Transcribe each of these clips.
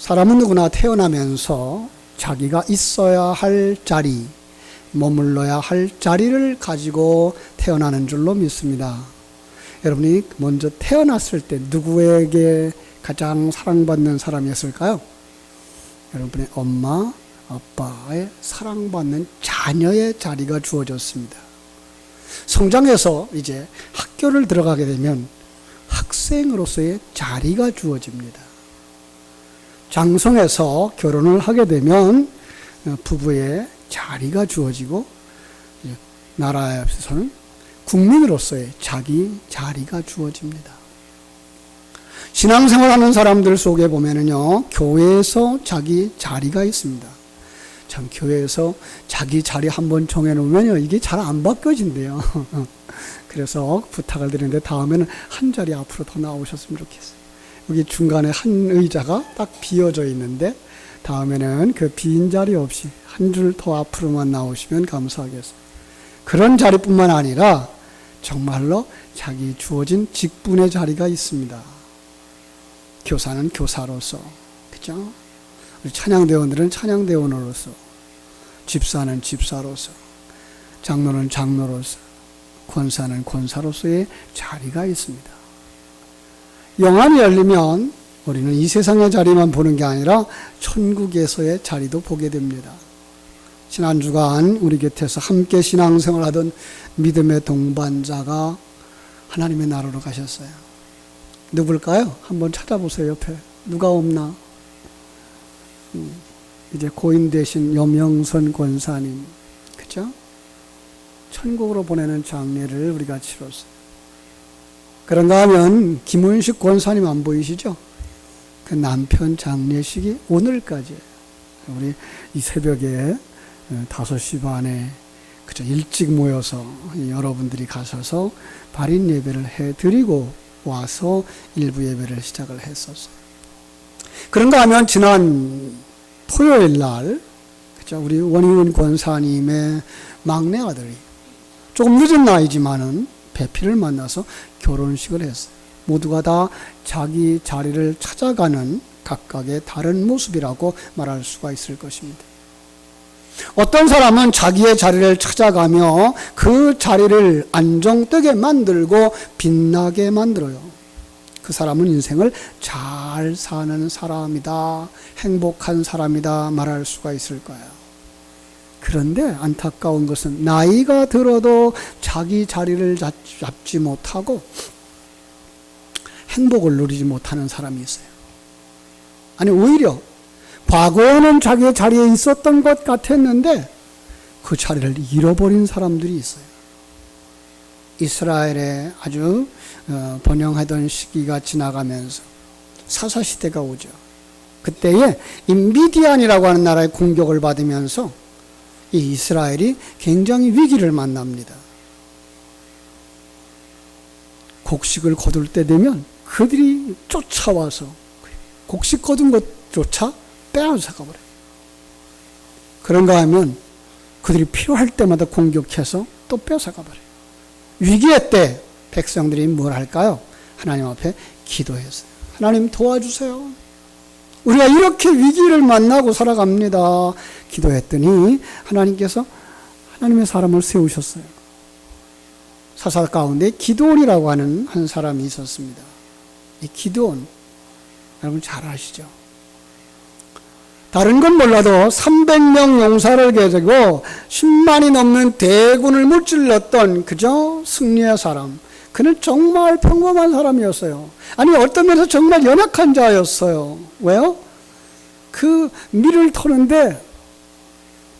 사람은 누구나 태어나면서 자기가 있어야 할 자리, 머물러야 할 자리를 가지고 태어나는 줄로 믿습니다. 여러분이 먼저 태어났을 때 누구에게 가장 사랑받는 사람이었을까요? 여러분의 엄마, 아빠의 사랑받는 자녀의 자리가 주어졌습니다. 성장해서 이제 학교를 들어가게 되면 학생으로서의 자리가 주어집니다. 장성해서 결혼을 하게 되면 부부의 자리가 주어지고, 나라에서는 국민으로서의 자기 자리가 주어집니다. 신앙생활하는 사람들 속에 보면은요, 교회에서 자기 자리가 있습니다. 참, 교회에서 자기 자리 한번 정해놓으면요, 이게 잘 안 바뀌어진대요. 그래서 부탁을 드리는데 다음에는 한 자리 앞으로 더 나오셨으면 좋겠어요. 여기 중간에 한 의자가 딱 비어져 있는데 다음에는 그 빈 자리 없이 한 줄 더 앞으로만 나오시면 감사하겠습니다. 그런 자리뿐만 아니라 정말로 자기 주어진 직분의 자리가 있습니다. 교사는 교사로서, 그죠? 우리 찬양대원들은 찬양대원으로서, 집사는 집사로서, 장로는 장로로서, 권사는 권사로서의 자리가 있습니다. 영안이 열리면 우리는 이 세상의 자리만 보는 게 아니라 천국에서의 자리도 보게 됩니다. 지난 주간 우리 곁에서 함께 신앙생활 하던 믿음의 동반자가 하나님의 나라로 가셨어요. 누굴까요? 한번 찾아보세요. 옆에 누가 없나? 이제 고인 되신 염영선 권사님, 그죠? 천국으로 보내는 장례를 우리가 치렀어요. 그런가 하면 김은식 권사님 안 보이시죠? 그 남편 장례식이 오늘까지, 우리 이 새벽에 5시 반에 그저 일찍 모여서 여러분들이 가셔서 발인 예배를 해드리고 와서 일부 예배를 시작을 했었어요. 그런가 하면 지난 토요일 날, 그죠? 우리 원희훈 권사님의 막내 아들이 조금 늦은 나이지만은 배필을 만나서 결혼식을 했어요. 모두가 다 자기 자리를 찾아가는 각각의 다른 모습이라고 말할 수가 있을 것입니다. 어떤 사람은 자기의 자리를 찾아가며 그 자리를 안정되게 만들고 빛나게 만들어요. 그 사람은 인생을 잘 사는 사람이다, 행복한 사람이다 말할 수가 있을 거예요. 그런데 안타까운 것은 나이가 들어도 자기 자리를 잡지 못하고 행복을 누리지 못하는 사람이 있어요. 아니, 오히려 과거에는 자기의 자리에 있었던 것 같았는데 그 자리를 잃어버린 사람들이 있어요. 이스라엘에 아주 번영하던 시기가 지나가면서 사사시대가 오죠. 그때에 이 미디안이라고 하는 나라의 공격을 받으면서 이 이스라엘이 굉장히 위기를 만납니다. 곡식을 거둘 때 되면 그들이 쫓아와서 곡식 거둔 것조차 빼앗아가 버려요. 그런가 하면 그들이 필요할 때마다 공격해서 또 뺏어가 버려요. 위기의 때 백성들이 뭘 할까요? 하나님 앞에 기도했어요. 하나님 도와주세요. 우리가 이렇게 위기를 만나고 살아갑니다. 기도했더니 하나님께서 하나님의 사람을 세우셨어요. 사사 가운데 기드온이라고 하는 한 사람이 있었습니다. 이 기드온, 여러분 잘 아시죠? 다른 건 몰라도 300명 용사를 가지고 10만이 넘는 대군을 무찔렀던 그저 승리의 사람. 그는 정말 평범한 사람이었어요. 아니, 어떤 면에서 정말 연약한 자였어요. 왜요? 그 밀을 터는데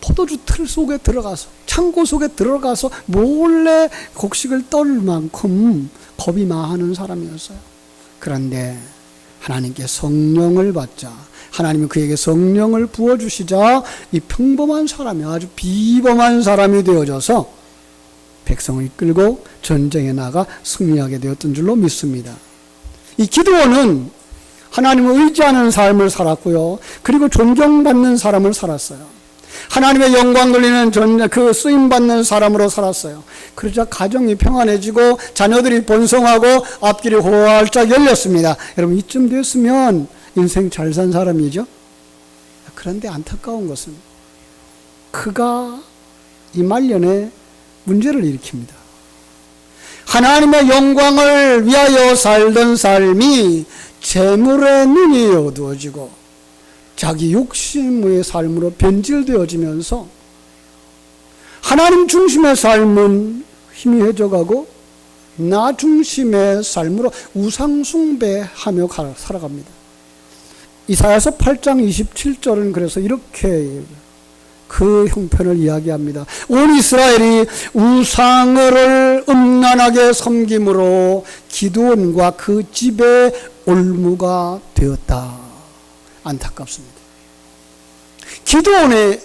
포도주 틀 속에 들어가서, 창고 속에 들어가서 몰래 곡식을 떨 만큼 겁이 많은 사람이었어요. 그런데 하나님께 성령을 받자, 하나님이 그에게 성령을 부어주시자 이 평범한 사람이 아주 비범한 사람이 되어져서 백성을 이끌고 전쟁에 나가 승리하게 되었던 줄로 믿습니다. 이 기드온은 하나님을 의지하는 삶을 살았고요. 그리고 존경받는 사람을 살았어요. 하나님의 영광 돌리는 그 쓰임받는 사람으로 살았어요. 그러자 가정이 평안해지고 자녀들이 번성하고 앞길이 활짝 열렸습니다. 여러분, 이쯤 됐으면 인생 잘 산 사람이죠. 그런데 안타까운 것은 그가 이 말년에 문제를 일으킵니다. 하나님의 영광을 위하여 살던 삶이 재물의 눈이 어두워지고 자기 욕심의 삶으로 변질되어지면서 하나님 중심의 삶은 희미해져가고 나 중심의 삶으로 우상숭배하며 살아갑니다. 이사야서 8장 27절은 그래서 이렇게 그 형편을 이야기합니다. 온 이스라엘이 우상을 음란하게 섬김으로 기드온과 그 집의 올무가 되었다. 안타깝습니다. 기드온의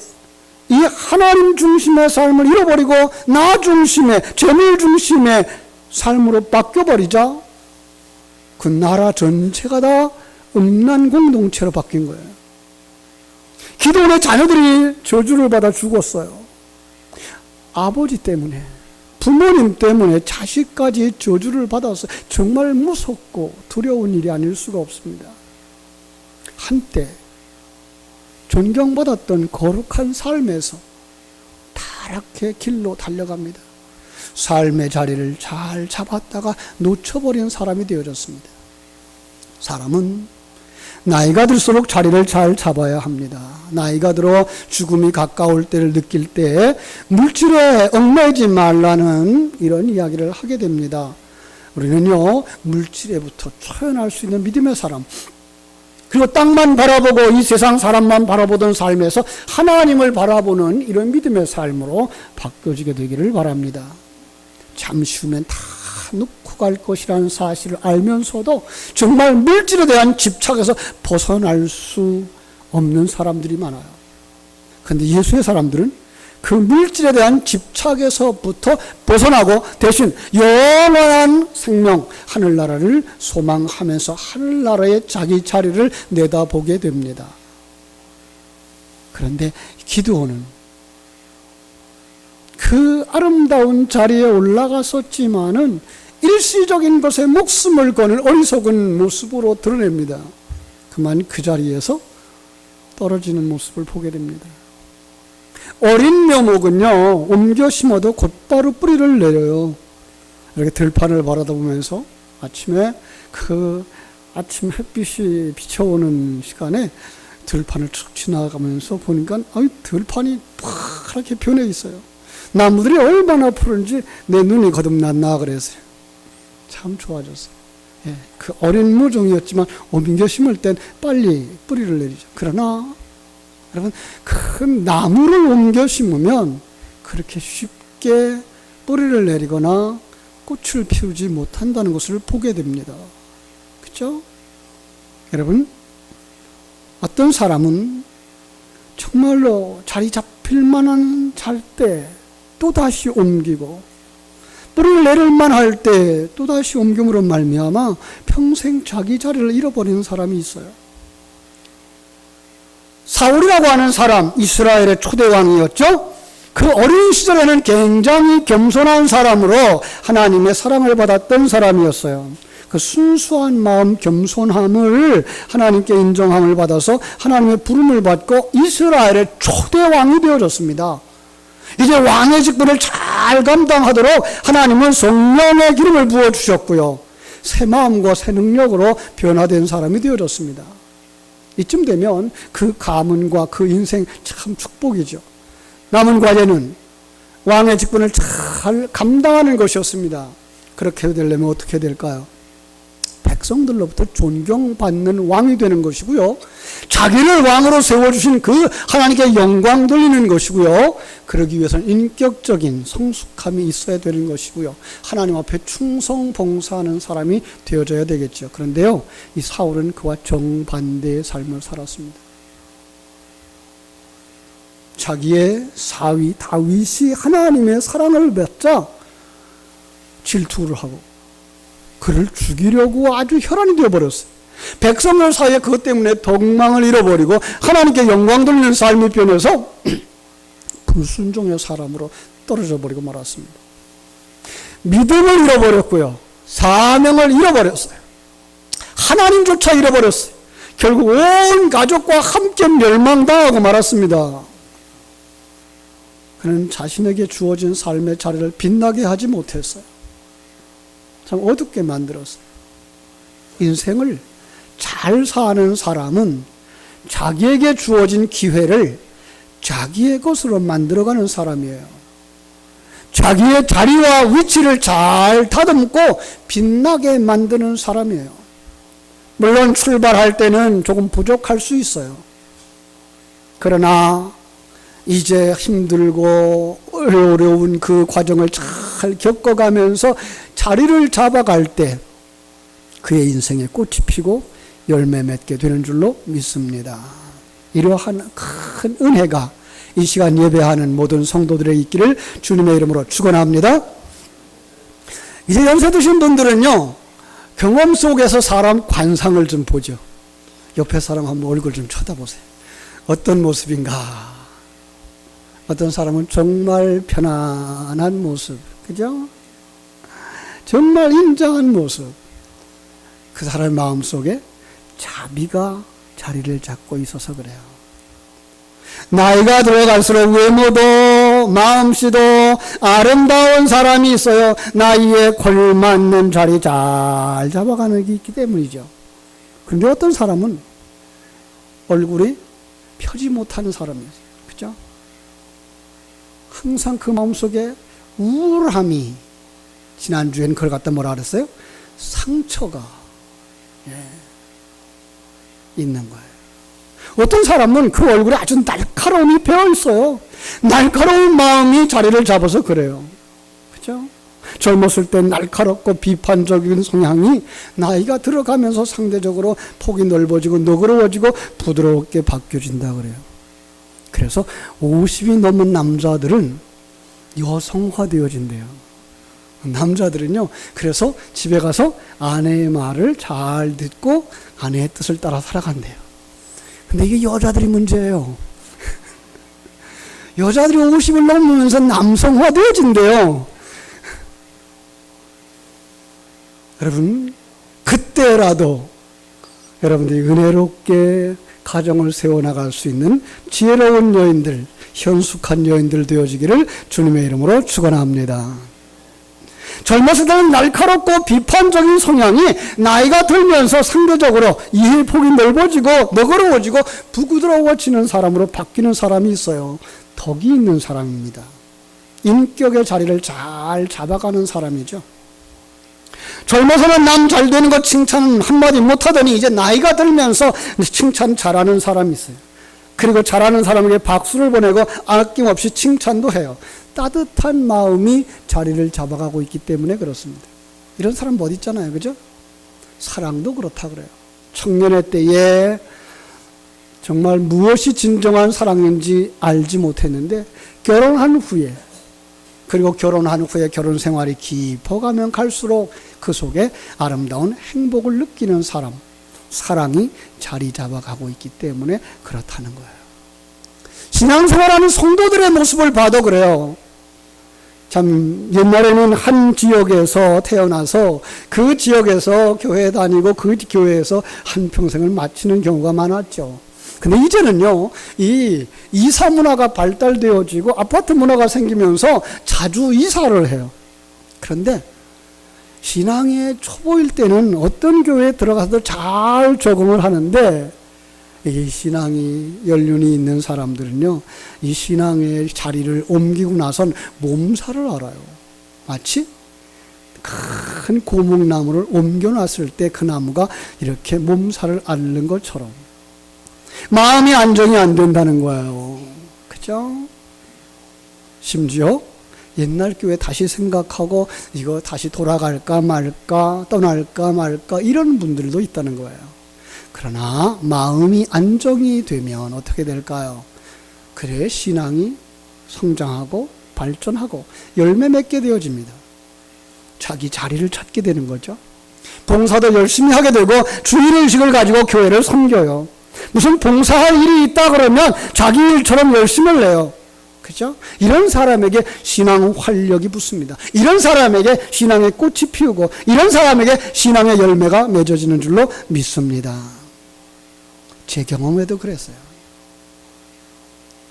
이 하나님 중심의 삶을 잃어버리고 나 중심의, 재물 중심의 삶으로 바뀌어버리자 그 나라 전체가 다 음란 공동체로 바뀐 거예요. 기드온의 자녀들이 저주를 받아 죽었어요. 아버지 때문에, 부모님 때문에 자식까지 저주를 받아서 정말 무섭고 두려운 일이 아닐 수가 없습니다. 한때 존경받았던 거룩한 삶에서 타락의 길로 달려갑니다. 삶의 자리를 잘 잡았다가 놓쳐버린 사람이 되어졌습니다. 사람은 나이가 들수록 자리를 잘 잡아야 합니다. 나이가 들어 죽음이 가까울 때를 느낄 때 물질에 얽매이지 말라는 이런 이야기를 하게 됩니다. 우리는요, 물질에부터 초연할 수 있는 믿음의 사람, 그리고 땅만 바라보고 이 세상 사람만 바라보던 삶에서 하나님을 바라보는 이런 믿음의 삶으로 바뀌어지게 되기를 바랍니다. 잠시 후면 다 놓고 갈 것이라는 사실을 알면서도 정말 물질에 대한 집착에서 벗어날 수 없는 사람들이 많아요. 그런데 예수의 사람들은 그 물질에 대한 집착에서부터 벗어나고 대신 영원한 생명, 하늘나라를 소망하면서 하늘나라에 자기 자리를 내다보게 됩니다. 그런데 기드온은 그 아름다운 자리에 올라갔었지만은 일시적인 것에 목숨을 거는 어리석은 모습으로 드러냅니다. 그만 그 자리에서 떨어지는 모습을 보게 됩니다. 어린 묘목은요, 옮겨 심어도 곧바로 뿌리를 내려요. 이렇게 들판을 바라보면서 아침에 그 아침 햇빛이 비춰오는 시간에 들판을 쭉 지나가면서 보니까 들판이 파랗게 변해 있어요. 나무들이 얼마나 푸른지 내 눈이 거듭났나 그랬어요. 참 좋아졌어요. 예, 그 어린 모종이었지만 옮겨 심을 땐 빨리 뿌리를 내리죠. 그러나 여러분, 큰 나무를 옮겨 심으면 그렇게 쉽게 뿌리를 내리거나 꽃을 피우지 못한다는 것을 보게 됩니다. 그렇죠? 여러분, 어떤 사람은 정말로 자리 잡힐 만한 잘 때 또다시 옮기고 뿌리를 내릴 만할 때 또다시 옮김으로 말미암아 평생 자기 자리를 잃어버리는 사람이 있어요. 사울이라고 하는 사람, 이스라엘의 초대왕이었죠. 그 어린 시절에는 굉장히 겸손한 사람으로 하나님의 사랑을 받았던 사람이었어요. 그 순수한 마음, 겸손함을 하나님께 인정함을 받아서 하나님의 부름을 받고 이스라엘의 초대왕이 되어졌습니다. 이제 왕의 직분을 잘 감당하도록 하나님은 성령의 기름을 부어주셨고요, 새 마음과 새 능력으로 변화된 사람이 되어졌습니다. 이쯤 되면 그 가문과 그 인생 참 축복이죠. 남은 과제는 왕의 직분을 잘 감당하는 것이었습니다. 그렇게 되려면 어떻게 될까요? 백성들로부터 존경받는 왕이 되는 것이고요, 자기를 왕으로 세워주신 그 하나님께 영광 돌리는 것이고요, 그러기 위해서는 인격적인 성숙함이 있어야 되는 것이고요, 하나님 앞에 충성 봉사하는 사람이 되어져야 되겠죠. 그런데요, 이 사울은 그와 정반대의 삶을 살았습니다. 자기의 사위 다윗이 하나님의 사랑을 받자 질투를 하고 그를 죽이려고 아주 혈안이 되어버렸어요. 백성들 사이에 그것 때문에 덕망을 잃어버리고 하나님께 영광 돌리는 삶이 변해서 불순종의 사람으로 떨어져 버리고 말았습니다. 믿음을 잃어버렸고요, 사명을 잃어버렸어요. 하나님조차 잃어버렸어요. 결국 온 가족과 함께 멸망당하고 말았습니다. 그는 자신에게 주어진 삶의 자리를 빛나게 하지 못했어요. 참 어둡게 만들었어요. 인생을 잘 사는 사람은 자기에게 주어진 기회를 자기의 것으로 만들어가는 사람이에요. 자기의 자리와 위치를 잘 다듬고 빛나게 만드는 사람이에요. 물론 출발할 때는 조금 부족할 수 있어요. 그러나 이제 힘들고 어려운 그 과정을 잘 겪어가면서 자리를 잡아갈 때 그의 인생에 꽃이 피고 열매 맺게 되는 줄로 믿습니다. 이러한 큰 은혜가 이 시간 예배하는 모든 성도들에게 있기를 주님의 이름으로 축원합니다. 이제 연세 드신 분들은요, 경험 속에서 사람 관상을 좀 보죠. 옆에 사람 한번 얼굴 좀 쳐다보세요. 어떤 모습인가? 어떤 사람은 정말 편안한 모습, 그죠? 정말 인자한 모습. 그 사람의 마음속에 자비가 자리를 잡고 있어서 그래요. 나이가 들어갈수록 외모도 마음씨도 아름다운 사람이 있어요. 나이에 걸맞는 자리 잘 잡아가는 게 있기 때문이죠. 그런데 어떤 사람은 얼굴이 펴지 못하는 사람이에요. 그죠? 항상 그 마음속에 우울함이, 지난주엔 그걸 갖다 뭐라 그랬어요? 상처가 있는 거예요. 어떤 사람은 그 얼굴에 아주 날카로움이 배어 있어요. 날카로운 마음이 자리를 잡아서 그래요. 그죠? 젊었을 때 날카롭고 비판적인 성향이 나이가 들어가면서 상대적으로 폭이 넓어지고 너그러워지고 부드럽게 바뀌어진다 그래요. 그래서 50이 넘은 남자들은 여성화되어진대요. 남자들은요, 그래서 집에 가서 아내의 말을 잘 듣고 아내의 뜻을 따라 살아간대요. 근데 이게 여자들이 문제예요. 여자들이 50을 넘으면서 남성화되어진대요. 여러분, 그때라도 여러분들이 은혜롭게 가정을 세워나갈 수 있는 지혜로운 여인들, 현숙한 여인들 되어지기를 주님의 이름으로 축원합니다. 젊었을 때는 날카롭고 비판적인 성향이 나이가 들면서 상대적으로 이해 폭이 넓어지고 너그러워지고 부드러워지는 사람으로 바뀌는 사람이 있어요. 덕이 있는 사람입니다. 인격의 자리를 잘 잡아가는 사람이죠. 젊어서는 남 잘 되는 거 칭찬 한마디 못하더니 이제 나이가 들면서 칭찬 잘하는 사람이 있어요. 그리고 잘하는 사람에게 박수를 보내고 아낌없이 칭찬도 해요. 따뜻한 마음이 자리를 잡아가고 있기 때문에 그렇습니다. 이런 사람 못 있잖아요. 그죠? 사랑도 그렇다 그래요. 청년의 때에 정말 무엇이 진정한 사랑인지 알지 못했는데 결혼한 후에, 그리고 결혼한 후에 결혼 생활이 깊어가면 갈수록 그 속에 아름다운 행복을 느끼는 사람, 사랑이 자리 잡아가고 있기 때문에 그렇다는 거예요. 신앙생활하는 성도들의 모습을 봐도 그래요. 참 옛날에는 한 지역에서 태어나서 그 지역에서 교회 다니고 그 교회에서 한평생을 마치는 경우가 많았죠. 근데 이제는요, 이 이사 문화가 발달되어지고 아파트 문화가 생기면서 자주 이사를 해요. 그런데 신앙의 초보일 때는 어떤 교회에 들어가서도 잘 적응을 하는데, 이 신앙이 연륜이 있는 사람들은요, 이 신앙의 자리를 옮기고 나선 몸살을 앓아요. 마치 큰 고목나무를 옮겨놨을 때 그 나무가 이렇게 몸살을 앓는 것처럼 마음이 안정이 안 된다는 거예요. 그죠? 심지어 옛날 교회 다시 생각하고 이거 다시 돌아갈까 말까, 떠날까 말까, 이런 분들도 있다는 거예요. 그러나 마음이 안정이 되면 어떻게 될까요? 그래 신앙이 성장하고 발전하고 열매 맺게 되어집니다. 자기 자리를 찾게 되는 거죠. 봉사도 열심히 하게 되고 주일의식을 가지고 교회를 섬겨요. 무슨 봉사할 일이 있다 그러면 자기 일처럼 열심을 내요. 그죠? 이런 사람에게 신앙 활력이 붙습니다. 이런 사람에게 신앙의 꽃이 피우고 이런 사람에게 신앙의 열매가 맺어지는 줄로 믿습니다. 제 경험에도 그랬어요.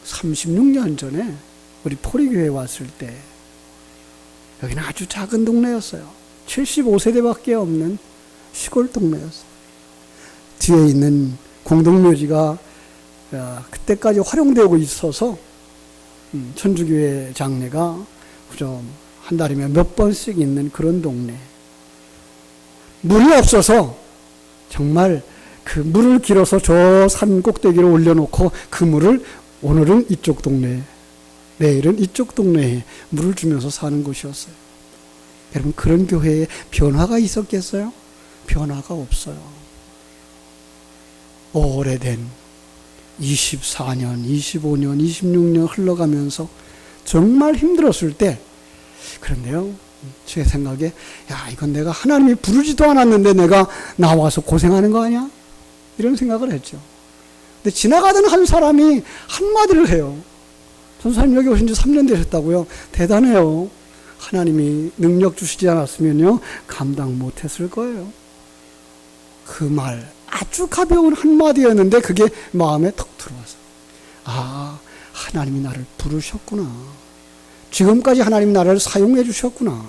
36년 전에 우리 포리교회에 왔을 때 여기는 아주 작은 동네였어요. 75세대밖에 없는 시골 동네였어요. 뒤에 있는 공동묘지가 그때까지 활용되고 있어서 천주교회 장례가 좀 한 달이면 몇 번씩 있는 그런 동네. 물이 없어서 정말 그 물을 길어서 저 산 꼭대기로 올려놓고 그 물을 오늘은 이쪽 동네, 내일은 이쪽 동네에 물을 주면서 사는 곳이었어요. 여러분, 그런 교회에 변화가 있었겠어요? 변화가 없어요. 오래된 24년, 25년, 26년 흘러가면서 정말 힘들었을 때, 그런데요, 제 생각에, 야, 이건 내가 하나님이 부르지도 않았는데 내가 나와서 고생하는 거 아니야? 이런 생각을 했죠. 근데 지나가던 한 사람이 한마디를 해요. 전사님 여기 오신 지 3년 되셨다고요? 대단해요. 하나님이 능력 주시지 않았으면요, 감당 못했을 거예요. 그 말, 아주 가벼운 한마디였는데 그게 마음에 턱 들어와서, 아, 하나님이 나를 부르셨구나. 지금까지 하나님 나를 사용해 주셨구나.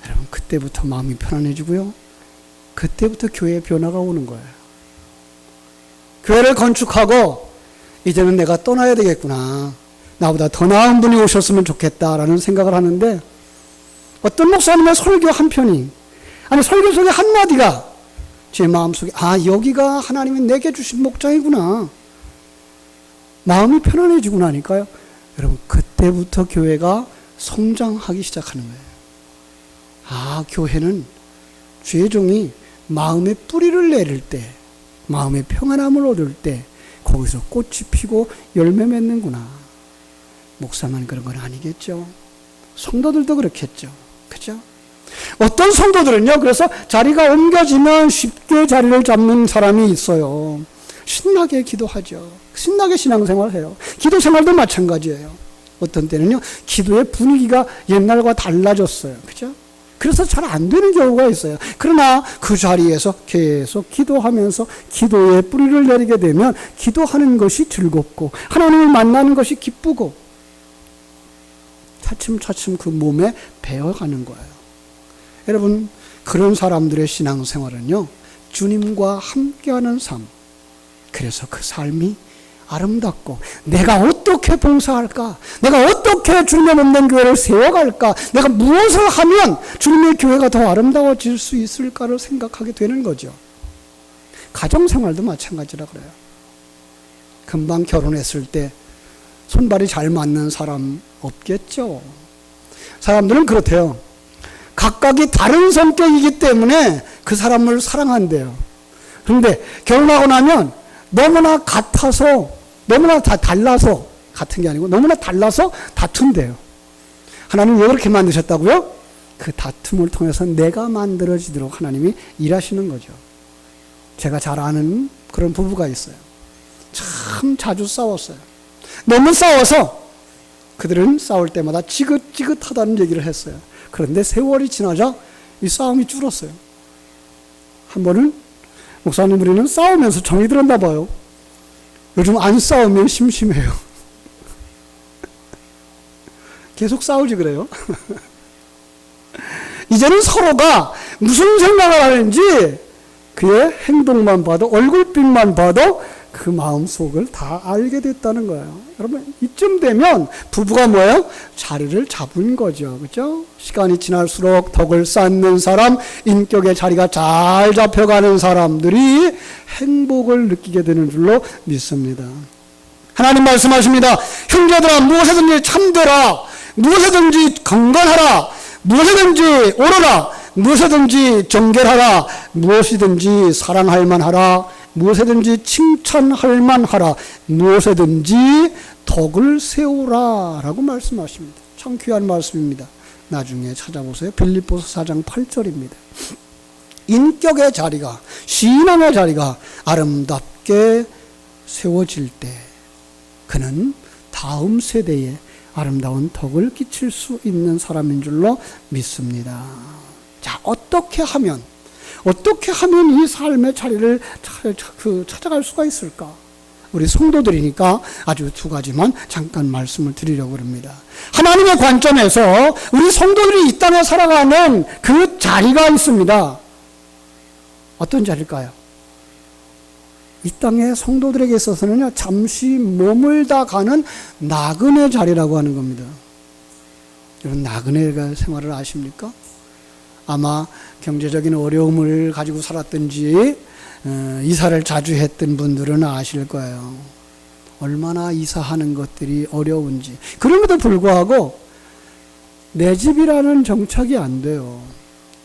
여러분, 그때부터 마음이 편안해지고요. 그때부터 교회에 변화가 오는 거예요. 교회를 건축하고 이제는 내가 떠나야 되겠구나. 나보다 더 나은 분이 오셨으면 좋겠다라는 생각을 하는데, 어떤 목사님의 설교 한 편이, 아니 설교 속에 한마디가 제 마음속에, 아, 여기가 하나님이 내게 주신 목장이구나. 마음이 편안해지고 나니까요, 여러분, 그때부터 교회가 성장하기 시작하는 거예요. 아, 교회는 주의 종이 마음의 뿌리를 내릴 때, 마음의 평안함을 얻을 때 거기서 꽃이 피고 열매 맺는구나. 목사만 그런 건 아니겠죠. 성도들도 그렇겠죠. 그죠? 어떤 성도들은요, 그래서 자리가 옮겨지면 쉽게 자리를 잡는 사람이 있어요. 신나게 기도하죠. 신나게 신앙생활을 해요. 기도 생활도 마찬가지예요. 어떤 때는요, 기도의 분위기가 옛날과 달라졌어요. 그죠? 그래서 잘 안 되는 경우가 있어요. 그러나 그 자리에서 계속 기도하면서 기도의 뿌리를 내리게 되면 기도하는 것이 즐겁고 하나님을 만나는 것이 기쁘고 차츰차츰 그 몸에 배어가는 거예요. 여러분, 그런 사람들의 신앙생활은요, 주님과 함께하는 삶, 그래서 그 삶이 아름답고, 내가 어떻게 봉사할까? 내가 어떻게 주님의 몸된 교회를 세워갈까? 내가 무엇을 하면 주님의 교회가 더 아름다워질 수 있을까를 생각하게 되는 거죠. 가정생활도 마찬가지라 그래요. 금방 결혼했을 때 손발이 잘 맞는 사람 없겠죠. 사람들은 그렇대요. 각각이 다른 성격이기 때문에 그 사람을 사랑한대요. 그런데 결혼하고 나면 너무나 같아서, 너무나 다 달라서, 같은 게 아니고 너무나 달라서 다툰대요. 하나님 왜 그렇게 만드셨다고요? 그 다툼을 통해서 내가 만들어지도록 하나님이 일하시는 거죠. 제가 잘 아는 그런 부부가 있어요. 참 자주 싸웠어요. 너무 싸워서 그들은 싸울 때마다 지긋지긋하다는 얘기를 했어요. 그런데 세월이 지나자 이 싸움이 줄었어요. 한 번은 목사님, 우리는 싸우면서 정이 들었나 봐요. 요즘 안 싸우면 심심해요. 계속 싸우지 그래요. 이제는 서로가 무슨 생각을 하는지 그의 행동만 봐도, 얼굴빛만 봐도 그 마음속을 다 알게 됐다는 거예요. 여러분, 이쯤 되면 부부가 뭐예요? 자리를 잡은 거죠. 그죠? 시간이 지날수록 덕을 쌓는 사람, 인격의 자리가 잘 잡혀가는 사람들이 행복을 느끼게 되는 줄로 믿습니다. 하나님 말씀하십니다. 형제들아, 무엇이든지 참되라, 무엇이든지 강건하라, 무엇이든지 옳으라, 무엇이든지 정결하라, 무엇이든지 사랑할 만하라, 무엇이든지 칭찬할 만하라, 무엇이든지 덕을 세우라 라고 말씀하십니다. 참 귀한 말씀입니다. 나중에 찾아보세요. 빌립보서 4장 8절입니다. 인격의 자리가, 신앙의 자리가 아름답게 세워질 때 그는 다음 세대에 아름다운 덕을 끼칠 수 있는 사람인 줄로 믿습니다. 자, 어떻게 하면 어떻게 하면 이 삶의 자리를 찾아갈 수가 있을까? 우리 성도들이니까 아주 두 가지만 잠깐 말씀을 드리려고 합니다. 하나님의 관점에서 우리 성도들이 이 땅에 살아가는 그 자리가 있습니다. 어떤 자리일까요? 이 땅의 성도들에게 있어서는요, 잠시 머물다 가는 나그네 자리라고 하는 겁니다. 여러분, 나그네 생활을 아십니까? 아마 경제적인 어려움을 가지고 살았든지 이사를 자주 했던 분들은 아실 거예요. 얼마나 이사하는 것들이 어려운지. 그럼에도 불구하고 내 집이라는 정착이 안 돼요.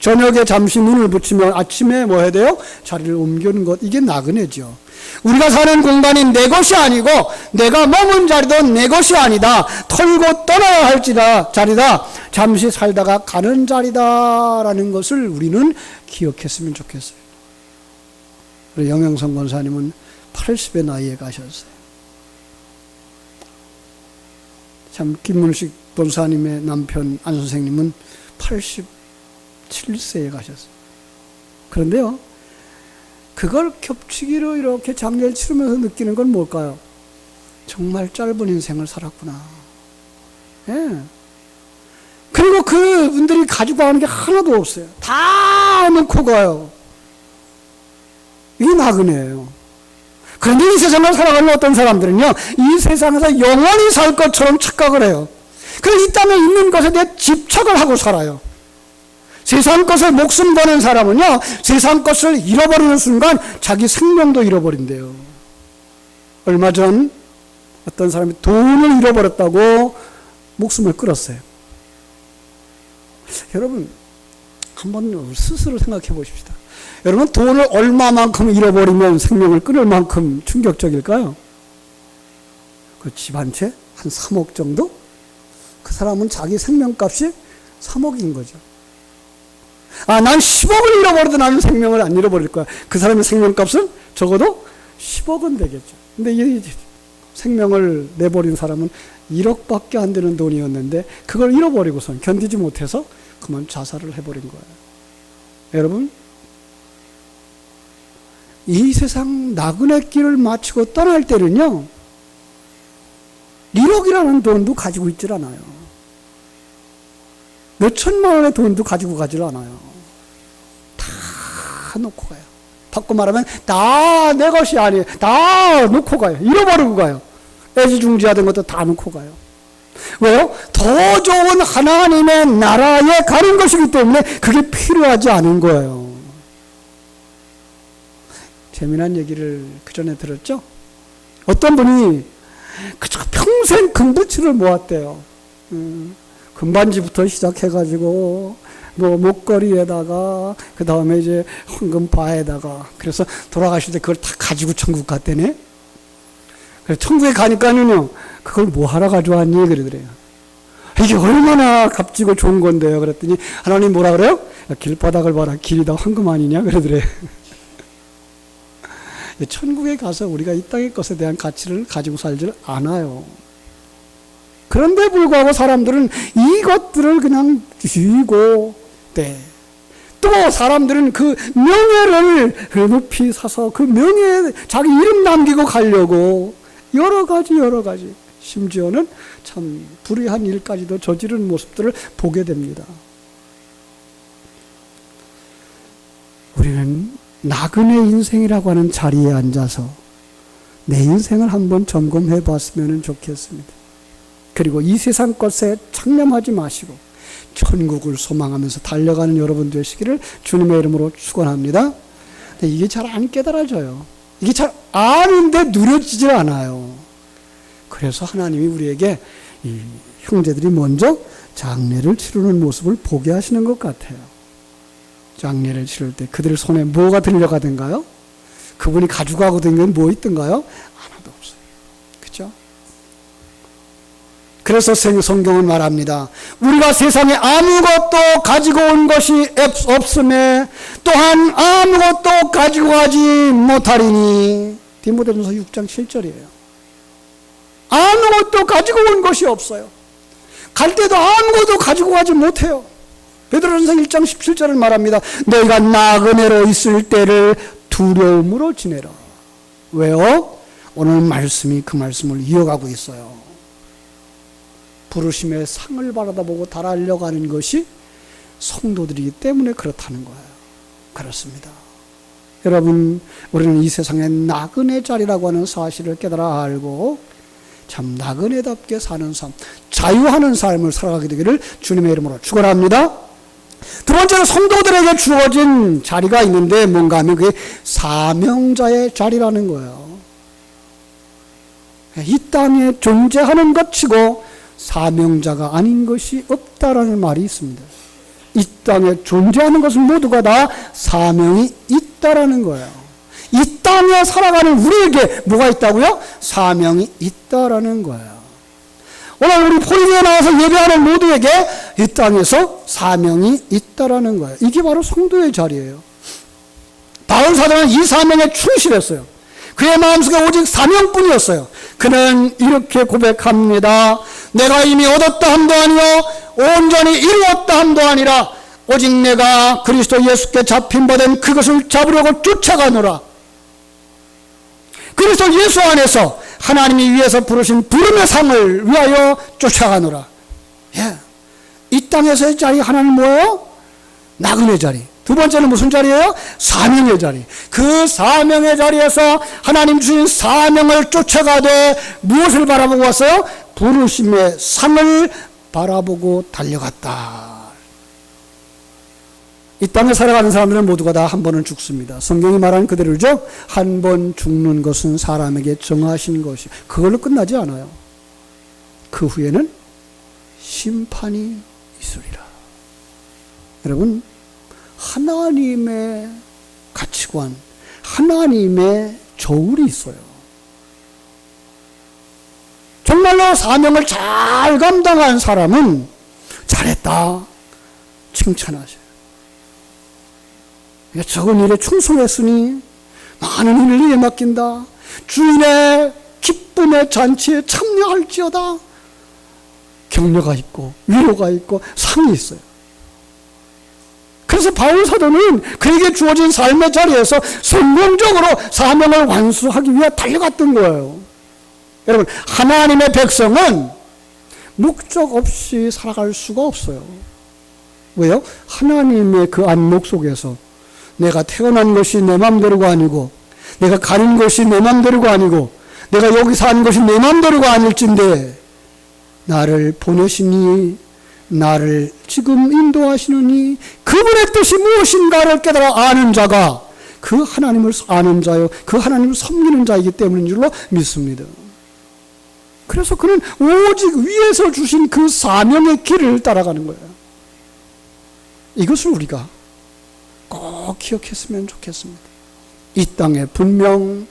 저녁에 잠시 문을 붙이면 아침에 뭐 해야 돼요? 자리를 옮기는 것, 이게 나그네죠. 우리가 사는 공간이 내 것이 아니고 내가 머문 자리도 내 것이 아니다. 털고 떠나야 할 자리다. 잠시 살다가 가는 자리다라는 것을 우리는 기억했으면 좋겠어요. 우리 영영성 권사님은 80의 나이에 가셨어요. 참 김문식 권사님의 남편 안 선생님은 87세에 가셨어요. 그런데요, 그걸 겹치기로 이렇게 장례를 치르면서 느끼는 건 뭘까요? 정말 짧은 인생을 살았구나. 예. 그리고 그분들이 가지고 가는 게 하나도 없어요. 다 놓고 가요. 이게 나그네예요. 그런데 이 세상을 살아가는 어떤 사람들은요, 이 세상에서 영원히 살 것처럼 착각을 해요. 그래서 이 땅에 있는 것에 대해 집착을 하고 살아요. 세상 것을 목숨 거는 사람은요, 세상 것을 잃어버리는 순간 자기 생명도 잃어버린대요. 얼마 전 어떤 사람이 돈을 잃어버렸다고 목숨을 끊었어요. 여러분, 한번 스스로 생각해 보십시다. 여러분, 돈을 얼마만큼 잃어버리면 생명을 끊을 만큼 충격적일까요? 그 집 한 채? 한 3억 정도? 그 사람은 자기 생명값이 3억인 거죠. 난 10억을 잃어버려도 나는 생명을 안 잃어버릴 거야. 그 사람의 생명값은 적어도 10억은 되겠죠. 근데 이 생명을 내버린 사람은 1억밖에 안 되는 돈이었는데 그걸 잃어버리고선 견디지 못해서 그만 자살을 해버린 거예요. 여러분, 이 세상 나그네 길을 마치고 떠날 때는요, 1억이라는 돈도 가지고 있질 않아요. 몇 천만 원의 돈도 가지고 가질 않아요. 다 놓고 가요. 바꿔 말하면 다 내 것이 아니에요. 다 놓고 가요. 잃어버리고 가요. 애지중지하던 것도 다 놓고 가요. 왜요? 더 좋은 하나님의 나라에 가는 것이기 때문에 그게 필요하지 않은 거예요. 재미난 얘기를 그 전에 들었죠? 어떤 분이 그저 평생 금부치를 모았대요. 금반지부터 시작해가지고 뭐 목걸이에다가 그 다음에 이제 황금바에다가, 그래서 돌아가실 때 그걸 다 가지고 천국 갔대네. 그래서 천국에 가니까는요, 그걸 뭐 하러 가져왔니? 그러더래요. 이게 얼마나 값지고 좋은 건데요. 그랬더니 하나님 뭐라 그래요? 길바닥을 봐라, 길이 다 황금 아니냐? 그러더래요. 천국에 가서 우리가 이 땅의 것에 대한 가치를 가지고 살질 않아요. 그런데 불구하고 사람들은 이것들을 그냥 쥐고, 또 사람들은 그 명예를 높이 사서 그 명예에 자기 이름 남기고 가려고 여러 가지 심지어는 참 불의한 일까지도 저지른 모습들을 보게 됩니다. 우리는 나그네 인생이라고 하는 자리에 앉아서 내 인생을 한번 점검해 봤으면 좋겠습니다. 그리고 이 세상 것에 창념하지 마시고 천국을 소망하면서 달려가는 여러분 되시기를 주님의 이름으로 축원합니다. 근데 이게 잘 안 깨달아져요. 이게 잘 아는데 누려지질 않아요. 그래서 하나님이 우리에게 이 형제들이 먼저 장례를 치르는 모습을 보게 하시는 것 같아요. 장례를 치를 때 그들 손에 뭐가 들려가던가요? 그분이 가지고 가고 댕기는 뭐 있던가요? 하나도 없어요. 그렇죠? 그래서 성경은 말합니다. 우리가 세상에 아무것도 가지고 온 것이 없음에 또한 아무것도 가지고 가지 못하리니. 디모데전서 6장 7절이에요. 아무것도 가지고 온 것이 없어요. 갈 때도 아무것도 가지고 가지 못해요. 베드로전서 1장 17절을 말합니다. 너희가 나그네로 있을 때를 두려움으로 지내라. 왜요? 오늘 말씀이 그 말씀을 이어가고 있어요. 부르심의 상을 바라다보고 달아려가는 것이 성도들이기 때문에 그렇다는 거예요. 그렇습니다. 여러분, 우리는 이 세상에 나그네 자리라고 하는 사실을 깨달아 알고 참 나그네답게 사는 삶, 자유하는 삶을 살아가게 되기를 주님의 이름으로 축원합니다. 두 번째로 성도들에게 주어진 자리가 있는데 뭔가 하면 그게 사명자의 자리라는 거예요. 이 땅에 존재하는 것 치고 사명자가 아닌 것이 없다라는 말이 있습니다. 이 땅에 존재하는 것은 모두가 다 사명이 있다라는 거예요. 이 땅에 살아가는 우리에게 뭐가 있다고요? 사명이 있다라는 거예요. 오늘 우리 포리교에 나와서 예배하는 모두에게 이 땅에서 사명이 있다라는 거예요. 이게 바로 성도의 자리예요. 바울 사도는 이 사명에 충실했어요. 그의 마음속에 오직 사명뿐이었어요. 그는 이렇게 고백합니다. 내가 이미 얻었다 함도 아니요 온전히 이루었다 함도 아니라 오직 내가 그리스도 예수께 잡힌 바 된 그것을 잡으려고 쫓아가노라. 그리스도 예수 안에서 하나님이 위에서 부르신 부름의 상을 위하여 쫓아가노라. 예. 이 땅에서의 자리 하나는 뭐예요? 나그네 자리. 두 번째는 무슨 자리예요? 사명의 자리. 그 사명의 자리에서 하나님 주신 사명을 쫓아가되 무엇을 바라보고 왔어요? 부르심의 상을 바라보고 달려갔다. 이 땅에 살아가는 사람들은 모두가 다 한 번은 죽습니다. 성경이 말하는 그대로죠. 한 번 죽는 것은 사람에게 정하신 것이 그걸로 끝나지 않아요. 그 후에는 심판이 있으리라. 여러분, 하나님의 가치관, 하나님의 저울이 있어요. 정말로 사명을 잘 감당한 사람은 잘했다 칭찬하셔요. 적은 일에 충성했으니 많은 일을 이에 맡긴다. 주인의 기쁨의 잔치에 참여할지어다. 격려가 있고 위로가 있고 상이 있어요. 그래서 바울 사도는 그에게 주어진 삶의 자리에서 성공적으로 사명을 완수하기 위해 달려갔던 거예요. 여러분, 하나님의 백성은 목적 없이 살아갈 수가 없어요. 왜요? 하나님의 그 안목 속에서 내가 태어난 것이 내 맘대로가 아니고 내가 가는 것이 내 맘대로가 아니고 내가 여기 사는 것이 내 맘대로가 아닐진데 나를 보내시니 나를 지금 인도하시느니 그분의 뜻이 무엇인가를 깨달아 아는 자가 그 하나님을 아는 자요 그 하나님을 섬기는 자이기 때문인 줄로 믿습니다. 그래서 그는 오직 위에서 주신 그 사명의 길을 따라가는 거예요. 이것을 우리가 꼭 기억했으면 좋겠습니다. 이 땅에 분명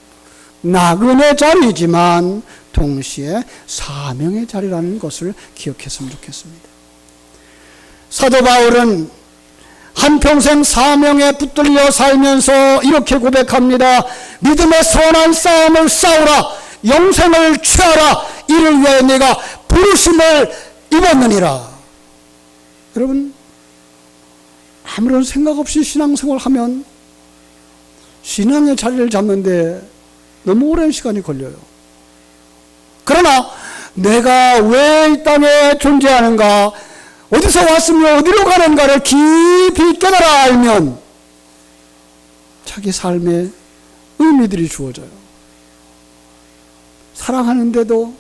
나그네 자리이지만 동시에 사명의 자리라는 것을 기억했으면 좋겠습니다. 사도 바울은 한평생 사명에 붙들려 살면서 이렇게 고백합니다. 믿음의 선한 싸움을 싸우라. 영생을 취하라. 이를 위해 내가 부르심을 입었느니라. 여러분, 아무런 생각 없이 신앙생활을 하면 신앙의 자리를 잡는데 너무 오랜 시간이 걸려요. 그러나 내가 왜 이 땅에 존재하는가, 어디서 왔으며 어디로 가는가를 깊이 깨달아 알면 자기 삶에 의미들이 주어져요. 사랑하는데도,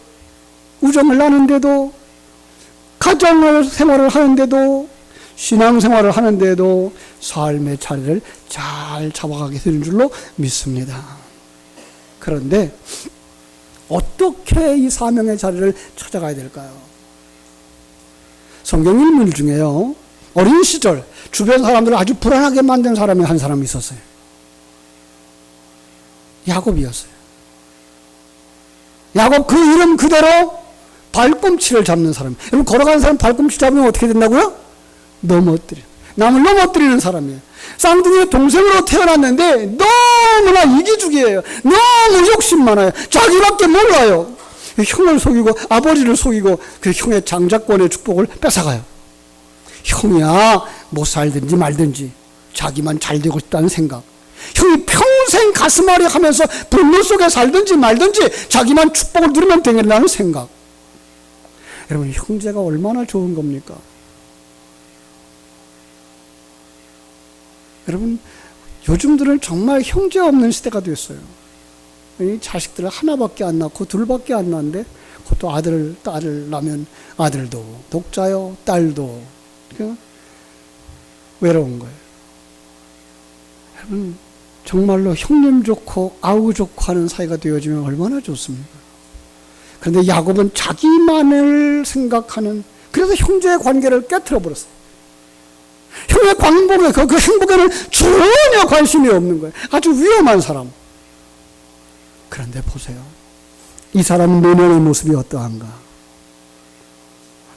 우정을 나누는데도, 가정 생활을 하는데도, 신앙생활을 하는데도 삶의 자리를 잘 잡아가게 되는 줄로 믿습니다. 그런데 어떻게 이 사명의 자리를 찾아가야 될까요? 성경 인물 중에요, 어린 시절 주변 사람들을 아주 불안하게 만든 사람이 한 사람이 있었어요. 야곱이었어요. 야곱, 그 이름 그대로 발꿈치를 잡는 사람. 여러분, 걸어가는 사람 발꿈치 잡으면 어떻게 된다고요? 남을 넘어뜨리는 사람이에요. 쌍둥이의 동생으로 태어났는데 너무나 이기주기예요. 너무 욕심 많아요. 자기밖에 몰라요. 형을 속이고 아버지를 속이고 그 형의 장자권의 축복을 뺏어가요. 형이야 못 살든지 말든지 자기만 잘 되고 싶다는 생각, 형이 평생 가슴앓이 하면서 분노 속에 살든지 말든지 자기만 축복을 누리면 되겠다는 생각. 여러분, 형제가 얼마나 좋은 겁니까? 여러분, 요즘들은 정말 형제 없는 시대가 됐어요. 이 자식들을 하나밖에 안 낳고 둘밖에 안 낳는데 그것도 딸을 낳으면 아들도 독자요, 딸도 외로운 거예요. 여러분, 정말로 형님 좋고 아우 좋고 하는 사이가 되어지면 얼마나 좋습니까? 그런데 야곱은 자기만을 생각하는, 그래서 형제의 관계를 깨트려 버렸어요. 형의 광복에, 그 행복에는 전혀 관심이 없는 거예요. 아주 위험한 사람. 그런데 보세요. 이 사람 내면의 모습이 어떠한가?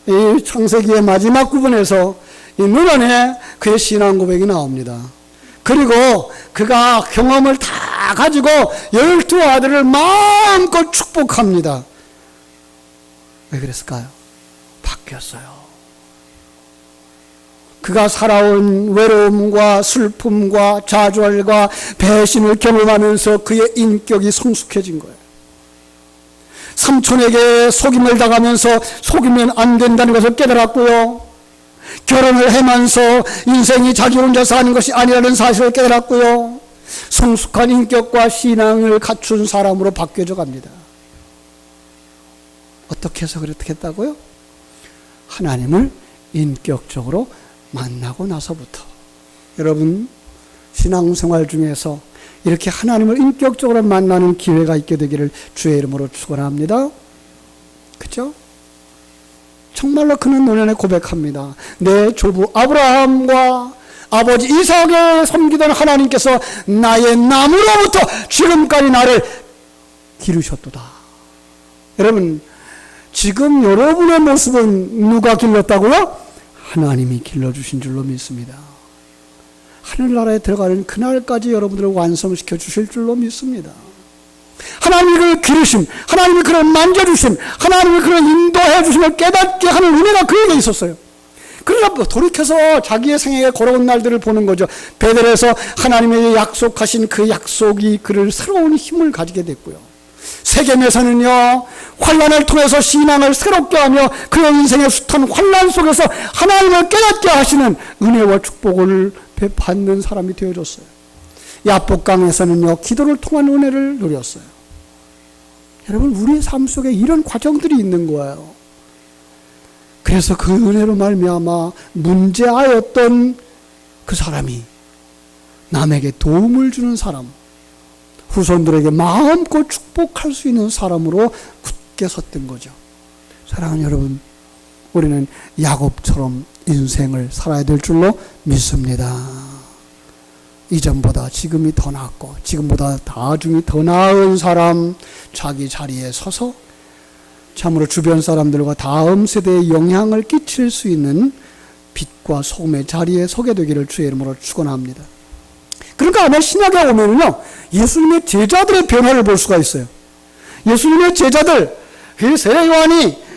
이 창세기의 마지막 부분에서 이 눈안에 그의 신앙 고백이 나옵니다. 그리고 그가 경험을 다 가지고 12 아들을 마음껏 축복합니다. 왜 그랬을까요? 바뀌었어요. 그가 살아온 외로움과 슬픔과 좌절과 배신을 경험하면서 그의 인격이 성숙해진 거예요. 삼촌에게 속임을 당하면서 속이면 안 된다는 것을 깨달았고요. 결혼을 하면서 인생이 자기 혼자 사는 것이 아니라는 사실을 깨달았고요. 성숙한 인격과 신앙을 갖춘 사람으로 바뀌어져 갑니다. 어떻게 해서 그렇게 했다고요? 하나님을 인격적으로 만나고 나서부터. 여러분, 신앙생활 중에서 이렇게 하나님을 인격적으로 만나는 기회가 있게 되기를 주의 이름으로 축원합니다. 그렇죠? 정말로 그는 노년에 고백합니다. 내 조부 아브라함과 아버지 이삭을 섬기던 하나님께서 나의 나무로부터 지금까지 나를 기르셨도다. 여러분, 지금 여러분의 모습은 누가 길렀다고요? 하나님이 길러주신 줄로 믿습니다. 하늘나라에 들어가는 그날까지 여러분들을 완성시켜 주실 줄로 믿습니다. 하나님이 그를 기르심, 하나님이 그를 만져주심, 하나님이 그를 인도해 주심을 깨닫게 하는 은혜가 그에게 있었어요. 그러나 돌이켜서 자기의 생애에 걸어온 날들을 보는 거죠. 베델에서 하나님의 약속하신 그 약속이 그를 새로운 힘을 가지게 됐고요. 세겜에서는요, 환난을 통해서 신앙을 새롭게 하며 그의 인생의 숱한 환난 속에서 하나님을 깨닫게 하시는 은혜와 축복을 받는 사람이 되어졌어요. 야복강에서는요, 기도를 통한 은혜를 누렸어요. 여러분, 우리의 삶 속에 이런 과정들이 있는 거예요. 그래서 그 은혜로 말미암아 문제아였던 그 사람이 남에게 도움을 주는 사람, 후손들에게 마음껏 축복할 수 있는 사람으로 굳게 섰던 거죠. 사랑하는 여러분, 우리는 야곱처럼 인생을 살아야 될 줄로 믿습니다. 이전보다 지금이 더 낫고 지금보다 나중이 더 나은 사람, 자기 자리에 서서 참으로 주변 사람들과 다음 세대에 영향을 끼칠 수 있는 빛과 소금의 자리에 서게 되기를 주의 이름으로 축원합니다. 그러니까 아마 신약에 오면은요, 예수님의 제자들의 변화를 볼 수가 있어요. 예수님의 제자들, 그 세례요한이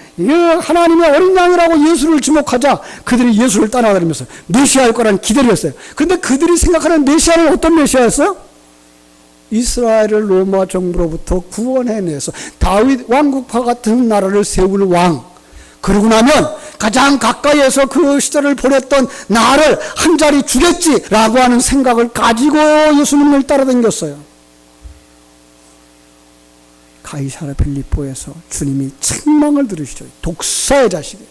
하나님의 어린 양이라고 예수를 지목하자 그들이 예수를 따라다니면서 메시아일 거라는 기대를 했어요. 그런데 그들이 생각하는 메시아는 어떤 메시아였어요? 이스라엘을 로마 정부로부터 구원해내서 다윗 왕국과 같은 나라를 세울 왕, 그러고 나면 가장 가까이에서 그 시절을 보냈던 나를 한 자리 주겠지라고 하는 생각을 가지고 예수님을 따라다녔어요. 가이사랴 빌립보에서 주님이 책망을 들으시죠. 독사의 자식이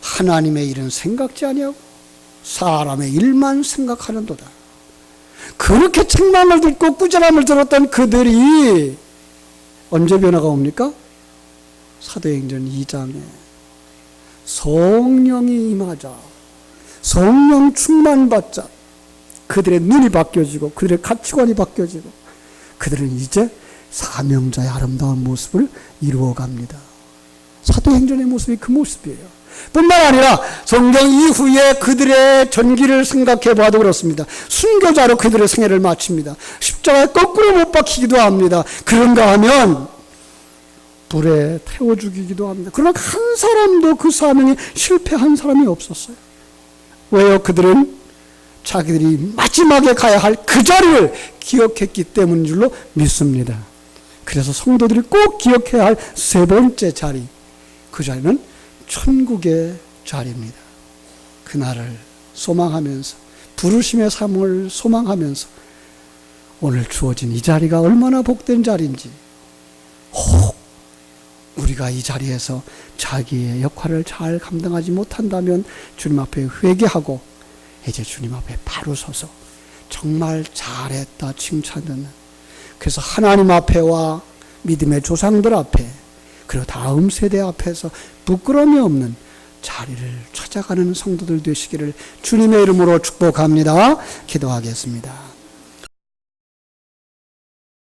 하나님의 일은 생각지 아니하고 사람의 일만 생각하는도다. 그렇게 책망을 듣고 꾸지람을 들었던 그들이 언제 변화가 옵니까? 사도행전 2장에 성령이 임하자, 성령 충만받자 그들의 눈이 바뀌어지고 그들의 가치관이 바뀌어지고 그들은 이제 사명자의 아름다운 모습을 이루어갑니다. 사도행전의 모습이 그 모습이에요. 뿐만 아니라 성경 이후에 그들의 전기를 생각해 봐도 그렇습니다. 순교자로 그들의 생애를 마칩니다. 십자가에 거꾸로 못 박히기도 합니다. 그런가 하면 불에 태워 죽이기도 합니다. 그러나 한 사람도 그 사명에 실패한 사람이 없었어요. 왜요? 그들은 자기들이 마지막에 가야 할 그 자리를 기억했기 때문인 줄로 믿습니다. 그래서 성도들이 꼭 기억해야 할 세 번째 자리, 그 자리는 천국의 자리입니다. 그날을 소망하면서, 부르심의 삶을 소망하면서 오늘 주어진 이 자리가 얼마나 복된 자리인지, 혹 우리가 이 자리에서 자기의 역할을 잘 감당하지 못한다면 주님 앞에 회개하고 이제 주님 앞에 바로 서서 정말 잘했다 칭찬 듣는, 그래서 하나님 앞에와 믿음의 조상들 앞에, 그리고 다음 세대 앞에서 부끄러움이 없는 자리를 찾아가는 성도들 되시기를 주님의 이름으로 축복합니다. 기도하겠습니다.